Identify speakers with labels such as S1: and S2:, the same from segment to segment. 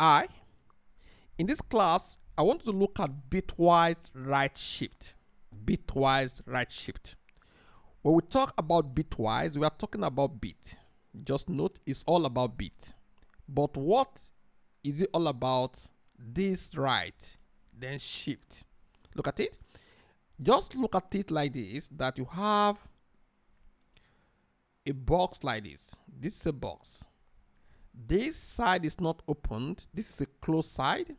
S1: Hi, in this class, I want to look at bitwise right shift. Bitwise right shift. When we talk about bitwise, we are talking about bit. Just note, it's all about bit. But what is it all about? This right, then shift. Look at it. Just look at it like this, that you have a box like this. This is a box. This side is not opened. This is a closed side.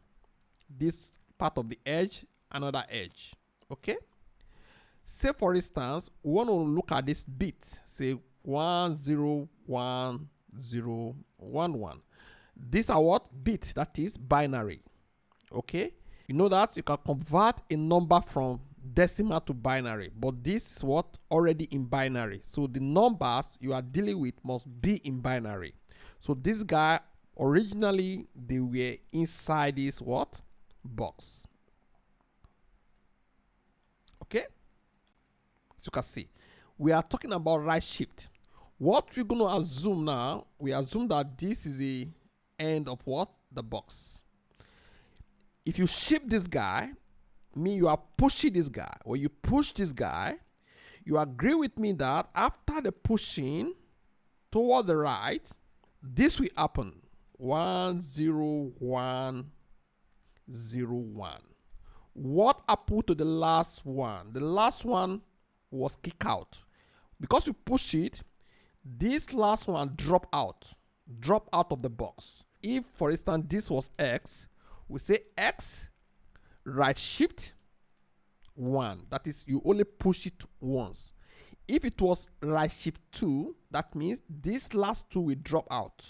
S1: This part of the edge, another edge. Okay? Say for instance, we want to look at this bit. Say 101011. These are what? Bit, that is binary. Okay? You know that you can convert a number from decimal to binary, but this is what? Already in binary. So the numbers you are dealing with must be in binary. So this guy, originally they were inside this what? Box. Okay? As you can see, we are talking about right shift. What we're going to assume now, we assume that this is the end of what? The box. If you shift this guy, mean you are pushing this guy. When you push this guy, you agree with me that after the pushing toward the right, this will happen. 10101. What happened to the last one? The last one was kicked out. Because you push it, this last one drop out of the box. If, for instance, this was X, we say X right shift 1. That is, you only push it once. If it was right shift 2, that means this last 2 will drop out.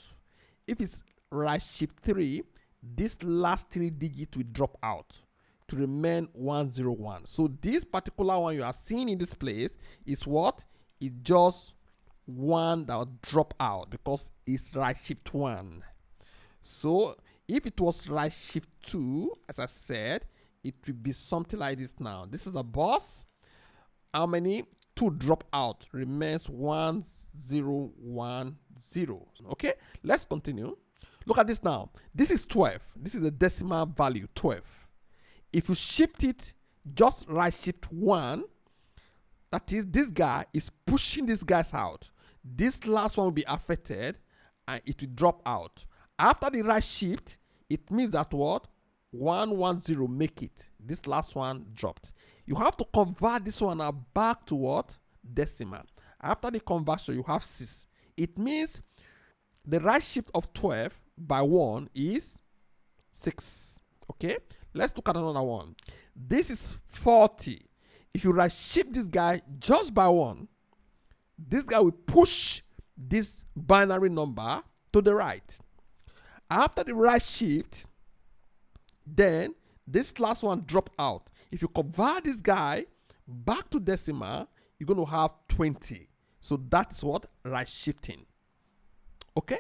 S1: If it's right shift 3, this last 3 digits will drop out to remain 101. So this particular one you are seeing in this place is what? It's just one that will drop out because it's right shift 1. So if it was right shift 2, as I said, it will be something like this now. This is the boss. How many? 2 drop out. Remains 1010. Okay, let's continue. Look at this now. This is 12. This is the decimal value, 12. If you shift it, just right shift 1, that is, this guy is pushing these guys out. This last one will be affected and it will drop out. After the right shift, it means that what? 110 make it. This last one dropped. You have to convert this one now back to what? Decimal. After the conversion, you have 6. It means the right shift of 12 by 1 is 6. Okay? Let's look at another one. This is 40. If you right shift this guy just by 1, this guy will push this binary number to the right. After the right shift, then this last one dropped out. If you convert this guy back to decimal, you're going to have 20. So that's what? Right shifting. Okay?